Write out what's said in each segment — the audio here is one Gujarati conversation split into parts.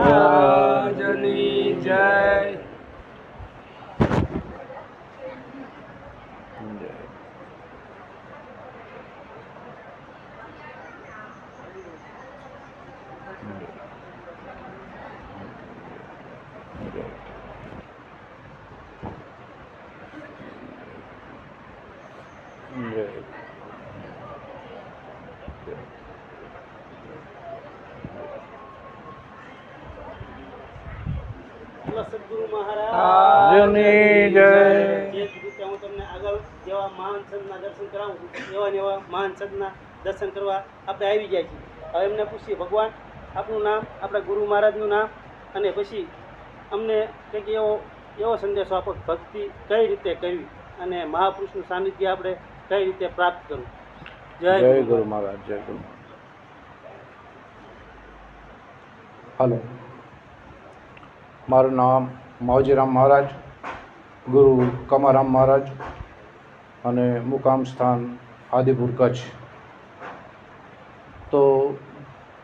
મહારાજની જય. સદગુરુ મહારાજની જય. જે રીતે હું તમને આગળ જેવા મહાન સંતના દર્શન કરાવું છું એવા ને એવા મહાન સંતના દર્શન કરવા આપણે આવી જાય છીએ. હવે એમને પૂછીએ, ભગવાન આપનું નામ, આપણા ગુરુ મહારાજનું નામ, અને પછી અમને કંઈક એવો સંદેશો આપો, ભક્તિ કઈ રીતે કરવી અને મહાપુરુષનું સાનિધ્ય આપણે કઈ રીતે પ્રાપ્ત કરવું. જય ગુરુ મહારાજ. જય ગુરુ. હાલો, મારું નામ માવજીરામ મહારાજ, ગુરુ કમારામ મહારાજ, અને મુકામ સ્થાન આદિપુર કચ્છ. તો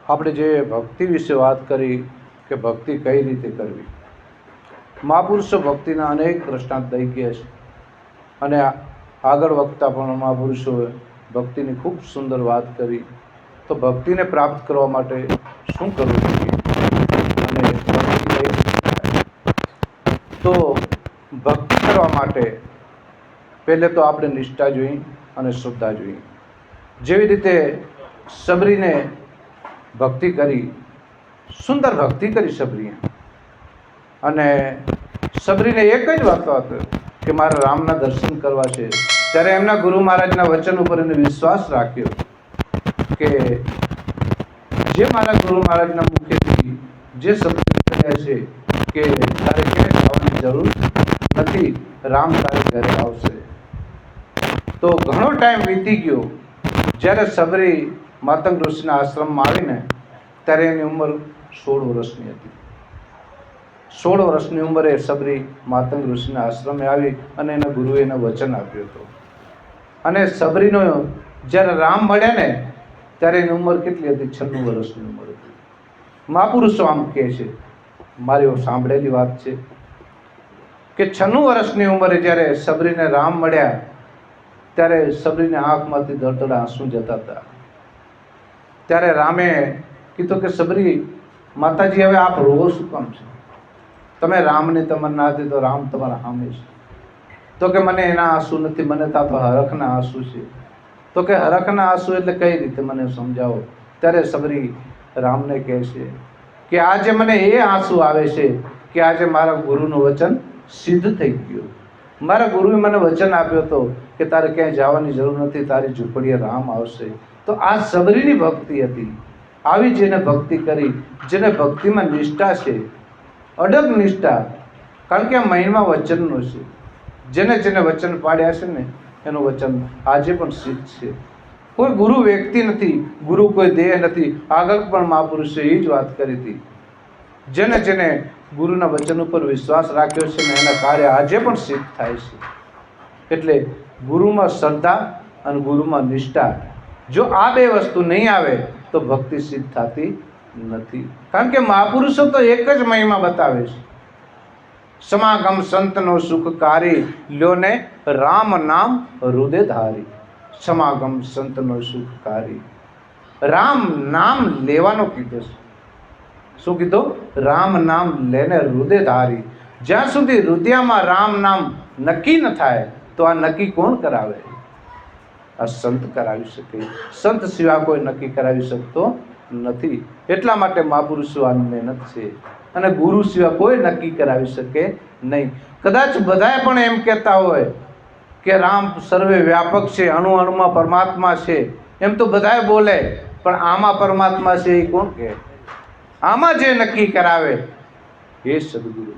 આપણે જે ભક્તિ વિશે વાત કરી કે ભક્તિ કઈ રીતે કરવી, મહાપુરુષો ભક્તિના અનેક દ્રષ્ટાંત દઈ ગયા છે, અને આગળ વખતા પણ મહાપુરુષોએ ભક્તિની ખૂબ સુંદર વાત કરી. તો ભક્તિને પ્રાપ્ત કરવા માટે શું કરવું જોઈએ અને તો ભક્તિ કરવા માટે પહેલે તો આપણે નિષ્ઠા જોઈએ અને શ્રદ્ધા જોઈએ. જેવી રીતે સબરીને ભક્તિ કરી, સુંદર ભક્તિ કરી સબરીએ, અને સબરીને એક જ વાત હતો કે મારે રામના દર્શન કરવા છે. ત્યારે એમના ગુરુ મહારાજના વચન ઉપર એને વિશ્વાસ રાખ્યો કે જે મારા ગુરુ મહારાજના મુખેથી જે શબ્દ નીકળ્યા છે કે તારે ક્યાંય જવાની જરૂર નથી, રામ તારે ઘરે આવશે. તો ઘણો ટાઈમ વીતી ગયો. જ્યારે સબરી માતંગ ઋષિના આશ્રમમાં આવીને ત્યારે એની ઉંમર 16 વર્ષની હતી. 16 વર્ષની ઉંમરે સબરી માતંગ ઋષિના આશ્રમે આવી અને એના ગુરુએ એને વચન આપ્યું હતું. અને સબરીનો જ્યારે રામ મળ્યા ને ત્યારે એની ઉંમર કેટલી હતી? 96 વર્ષની ઉંમર હતી. મહાપુરુષો આમ કહે છે, મારી સાંભળેલી વાત છે કે 96 વર્ષની ઉંમરે જ્યારે સબરીને રામ મળ્યા ત્યારે સબરીની આંખમાંથી ધડધડ આંસુ જતા હતા. ત્યારે રામે કીધું કે સબરી માતાજી, હવે આપ રોવો શું કામ છે? તમે રામની તમન્ના હતી તો રામ તમારા સામે છે. તો કે મને એના આંસુ નથી, મને તો હરખના આંસુ છે. તો કે હરખના આંસુ એટલે કઈ રીતે મને સમજાવો. ત્યારે સબરી રામને કહે છે કે આજે મને એ આંસુ આવે છે કે આજે મારા ગુરુનું વચન સિદ્ધ થઈ ગયું. મારા ગુરુએ મને વચન આપ્યો હતો કે તારે ક્યાંય જવાની જરૂર નથી, તારી ઝૂંપડીએ રામ આવશે. તો આ સબરીની ભક્તિ હતી. આવી જેને ભક્તિ કરી, જેને ભક્તિમાં નિષ્ઠા છે, અડગ નિષ્ઠા, કારણ કે આ મહિમા વચનનો છે. જેને જેને વચન પાડ્યા છે ને એનું વચન આજે પણ સિદ્ધ છે. કોઈ ગુરુ વ્યક્તિ નથી, ગુરુ કોઈ દેહ નથી. આગળ પણ મહાપુરુષે એ જ વાત કરી હતી. જેને જેને ગુરુના વચન ઉપર વિશ્વાસ રાખ્યો છે ને એના કાર્ય આજે પણ સિદ્ધ થાય છે. એટલે ગુરુમાં શ્રદ્ધા અને ગુરુમાં નિષ્ઠા, જો આ બે વસ્તુ નહીં આવે તો ભક્તિ સિદ્ધ થતી નથી. કારણ કે મહાપુરુષો તો એક જ મહિમા બતાવે છે, સમાગમ સંતનો સુખકારી, લ્યોને રામ નામ હૃદય ધારી. સમાગમ સંતનો સુખકારી, રામ નામ લેવાનો કીધો છે. શું કીધું? રામ નામ લેને હૃદય ધારી. જ્યાં સુધી હૃદયમાં રામ નામ નક્કી ન થાય તો આ નક્કી કોણ કરાવે? આ સંત કરાવી શકે. સંત સિવાય કોઈ નક્કી કરાવી શકતો નથી. એટલા માટે મહાપુરુષો આ મહેનત છે. અને ગુરુ સિવાય કોઈ નક્કી કરાવી શકે નહીં. કદાચ બધાએ પણ એમ કહેતા હોય કે રામ સર્વે વ્યાપક છે, અણુ અણુમાં પરમાત્મા છે, એમ તો બધાએ બોલે, પણ આમાં પરમાત્મા છે એ કોણ કહે? આમાં જે નક્કી કરાવે એ સદગુરુ.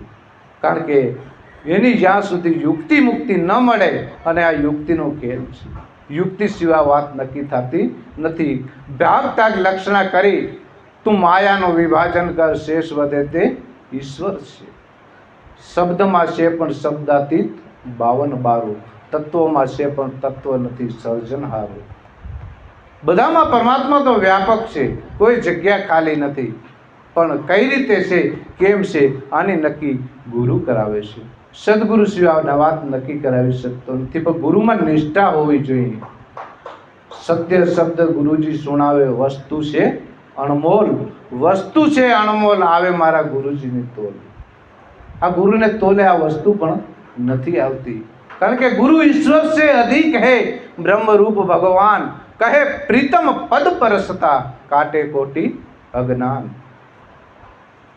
કારણ કે એની જ્યાં સુધી યુક્તિ મુક્તિ ન મળે, અને આ યુક્તિનો ખેલ છે, યુક્તિ સિવાય વાત નક્કી થતી નથી. ભાગ ત્યાગ લક્ષણા કરી તું માયાનું વિભાજન કર, શેષ વધે તે ઈશ્વર છે. શબ્દમાં છે પણ શબ્દાતીત 52 તત્વોમાં છે પણ તત્વ નથી સર્જનહારો. બધામાં પરમાત્મા તો વ્યાપક છે, કોઈ જગ્યા ખાલી નથી. પણ કઈ રીતે છે, કેમ છે, આની નક્કી ગુરુ કરાવે છે. સદગુરુ સિવાય આ વાત નક્કી કરાવી શકતો નથી, પણ ગુરુમાં નિષ્ઠા હોવી જોઈએ. સત્ય શબ્દ ગુરુજી સુણાવે, વસ્તુ છે અણમોલ, વસ્તુ છે અણમોલ, આવે મારા ગુરુજીની તોલ. આ ગુરુને તોલે આ વસ્તુ પણ નથી આવતી, કારણ કે ગુરુ ઈશ્વર છે અધિક હે બ્રહ્મરૂપ ભગવાન, કહે પ્રીતમ પદ પરસતા કાટે કોટી અજ્ઞાન.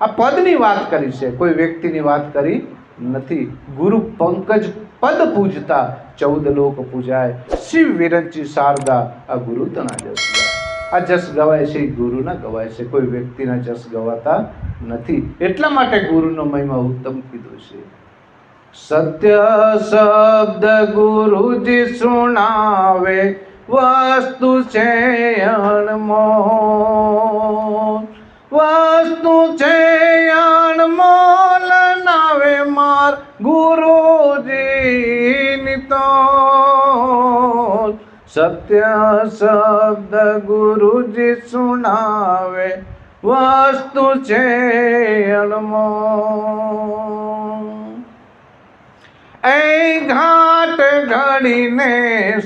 આ પદની વાત કરી છે, કોઈ વ્યક્તિની વાત કરી નથી. ગુરુ પંકજ પદ પૂજતા 14 લોક પૂજાય, શિવ વિરંચી શારદા આ ગુરુ તના જસ ગાય. આ જસ ગવાય છે એ ગુરુના ગવાય છે, કોઈ વ્યક્તિના જસ ગવાતા નથી. એટલા માટે ગુરુનો મહિમા ઉત્તમ કીધો છે. સત્ય શબ્દ ગુરુજી સુણાવે, વસ્તુ છે અણમોલ, વસ્તુ છે અણમોલ, નાવે માર ગુરુજીની તોલ. સત્ય શબ્દ ગુરુજી સુણાવે, વસ્તુ છે અણમોલ. એ ઘાટ ઘડીને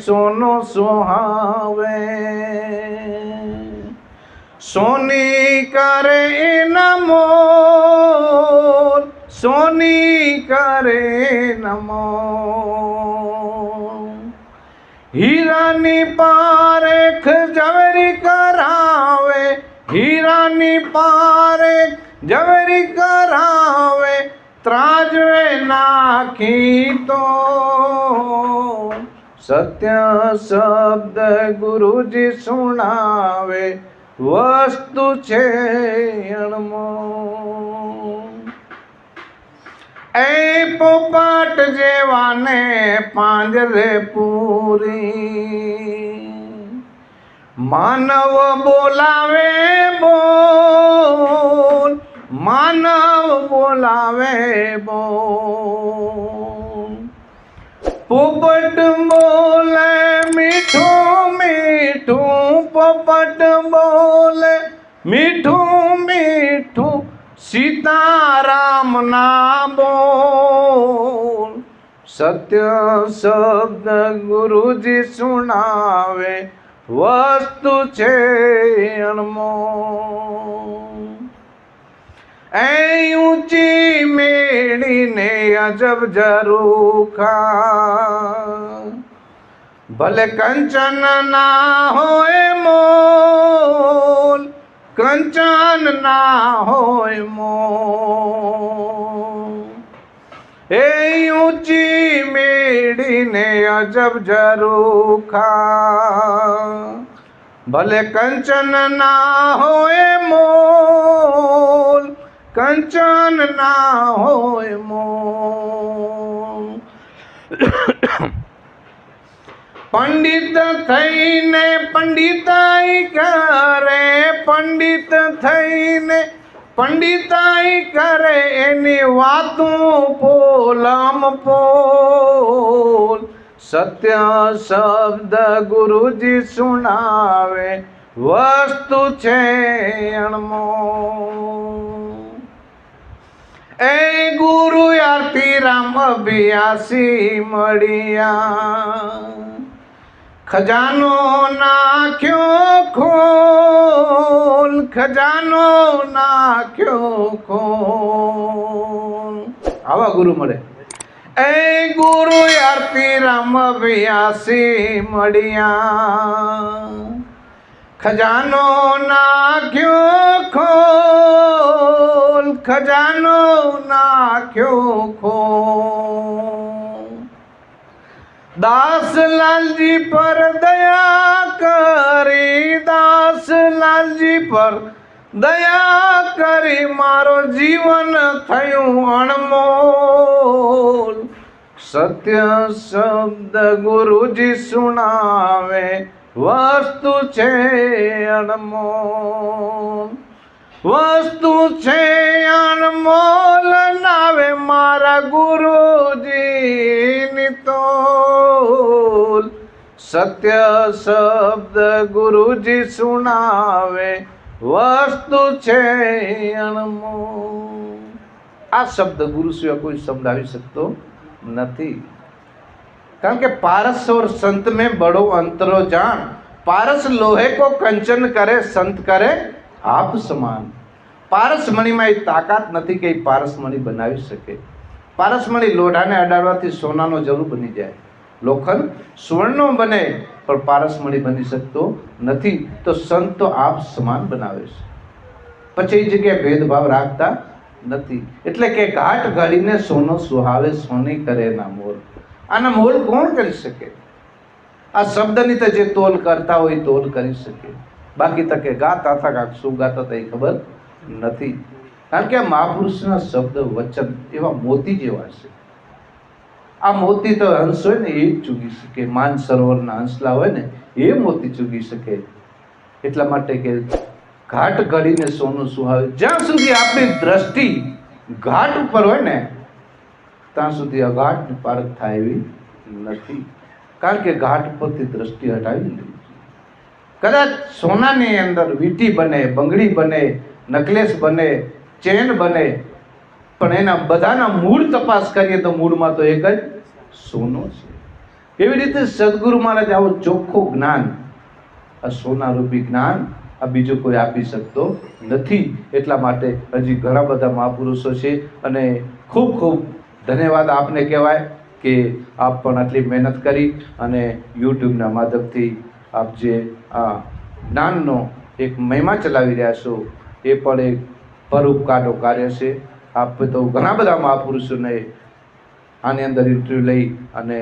સોનો સુહાવે, સોની કરે એના મોલ, સોની કરે એના મોલ. હીરાની પારેખ ઝવેરી કરાવે, હીરાની પારેખ ઝવેરી કરાવે, ત્રાજવે નાખી તો. સત્ય શબ્દ ગુરુજી સુણાવે, વસ્તુ છે અણમોલ. એ પોપટ જેવાને પાંજરે પૂરી, માનવ બોલાવે બોલ, માનવ બોલાવે બોલ. પોપટ બોલે મીઠું મીઠું, પોપટ બોલે મીઠું મીઠું, સીતારામ ના બોલ. સત્ય શબ્દ ગુરુજી સુણાવે, વસ્તુ છે અણમોલ. એ ઊંચી મેળીને અજબ ઝરૂખા, ભલે કંચન ના હોય મોલ, કંચન ના હોય મોલ. એ ઊંચી મેળીને અજબ ઝરૂખા, ભલે કંચન ના હોય મોલ, કંચન ના હોય મોલ. પંડિત થઈને પંડિતાઈ કરે, પંડિત થઈને પંડિતાઈ કરે, એની વાતું પોલમ પોલ. સત્ય શબ્દ ગુરુજી સુણાવે, વસ્તુ છે અણમોલ. એ ગુરુ આરતી રામ અભિયાસી મળ્યા, ખજાનો નાખ્યો ખોલ, ખજાનો નાખ્યો ખોલ. આવા ગુરુ મળે. એ ગુરુ આરતી રામ અભિયાસી મળ્યા, ખજાનો નાખ્યો ખોલ, ખજાનો નાખ્યો ખોલ. દાસલાલજી પર દયા કરી, દાસલાલજી પર દયા કરી, મારો જીવન થયું અણમોલ. સત્ય શબ્દ ગુરુજી સુણાવે, વસ્તુ છે અણમોલ. વસ્તુ છે અણમોલ, નાવે મારા ગુરુજીની તોલ. સત્ય શબ્દ ગુરુજી સુણાવે, વસ્તુ છે અણમોલ. આ શબ્દ ગુરુ સિવાય કોઈ શબ્દ આવી શકતો નથી. કારણ કે પારસ और संत में बड़ो अंतरो जान, पारस लोहे को कंचन करे, संत करे आप સમાન. પારસમણીમાં એ તાકાત નથી કે એ પારસમણી બનાવી શકે. પારસમણી લોઢાને અડાડવાથી સોનાનો જરૂર બની જાય, લોખંડ સુવર્ણનો બને, પણ પારસમણી બની શકતો નથી. તો સંત તો આપ સમાન બનાવે છે, પછી એ જગ્યાએ ભેદભાવ રાખતા નથી. એટલે કે ઘાટ ઘડીને સોનો સુહાવે, સોની કરે ના મોલ. આના મોલ કોણ કરી શકે? આ શબ્દની તો જે તોલ કરતા હોય તોલ કરી શકે, બાકી તો કે ગાતા હતા કાંક શું ગાતા હતા એ ખબર નથી. કારણ કે આ મહાપુરુષના શબ્દ વચન એવા મોતી જેવા છે. આ મોતી તો હંસ હોય ને એ જ ચૂગી શકે, માન સરોવરના હંસલા હોય ને એ મોતી ચૂગી શકે. એટલા માટે કે ઘાટ ઘડીને સોનું સુહાવે. જ્યાં સુધી આપણી દ્રષ્ટિ ઘાટ ઉપર હોય ને ત્યાં સુધી અઘાટની પારખ થાય એવી નથી. કારણ કે ઘાટ પરથી દ્રષ્ટિ હટાવી લીધી. કદાચ સોનાની અંદર વીંટી બને, બંગડી બને, નકલેસ બને, ચેન બને, પણ એના બધાના મૂળ તપાસ કરીએ તો મૂળમાં તો એક જ સોનો છે. એવી રીતે સદગુરુ મહારાજ આવું ચોખ્ખું જ્ઞાન, આ સોનારૂપી જ્ઞાન આ બીજું કોઈ આપી શકતો નથી. એટલા માટે હજી ઘણા બધા મહાપુરુષો છે અને ખૂબ ખૂબ ધન્યવાદ આપને કહેવાય કે આપ પણ આટલી મહેનત કરી અને યુટ્યુબના માધ્યમથી આપ જે આ જ્ઞાનનો એક મહિમા ચલાવી રહ્યા છો એ પણ એક પરોપકારનું કાર્ય છે. આપ તો ઘણા બધા મહાપુરુષોને આની અંદર ઇન્ટરવ્યૂ લઈ અને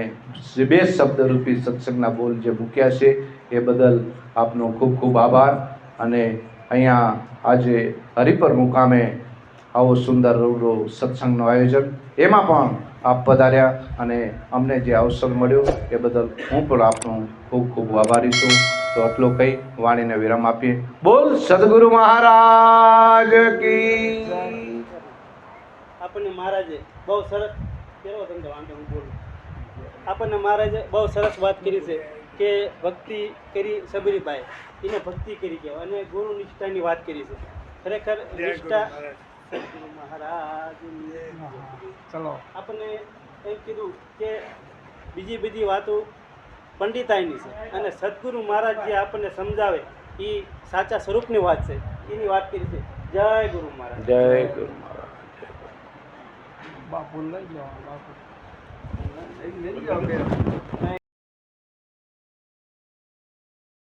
બે શબ્દરૂપી સત્સંગના બોલ જે મૂક્યા છે એ બદલ આપનો ખૂબ ખૂબ આભાર. અને અહીંયા આજે હરિપર મુકામે આવો સુંદર રૂડો સત્સંગનું આયોજન, એમાં પણ આપ પધાર્યા અને અમને જે અવસર મળ્યો એ બદલ હું પણ આપનો ખૂબ ખૂબ આભારી છું. તો આટલો કહી વાણીને વિરામ આપીએ. બોલ સદગુરુ મહારાજ કી. આપણને મહારાજે બહુ સરસ કેવો ધંધો વાંધો હું બોલું. આપણને મહારાજે બહુ સરસ વાત કરી છે કે ભક્તિ કરી સબરીબાઈ, એને ભક્તિ કરી કહેવાય, અને ગુરુ નિષ્ઠાની વાત કરી છે. ખરેખર નિષ્ઠા મહારાજ ચલો આપણને એમ કીધું કે બીજી બધી વાતો પંડિતાઈની છે, અને સદગુરુ મહારાજ જે આપણને સમજાવે એ સાચા સ્વરૂપની વાત છે, એની વાત કરી છે. જય ગુરુ મહારાજ. જય ગુરુ મહારાજ. બાપુ લઈ જાઓ, બાપુ લઈ જાઓ.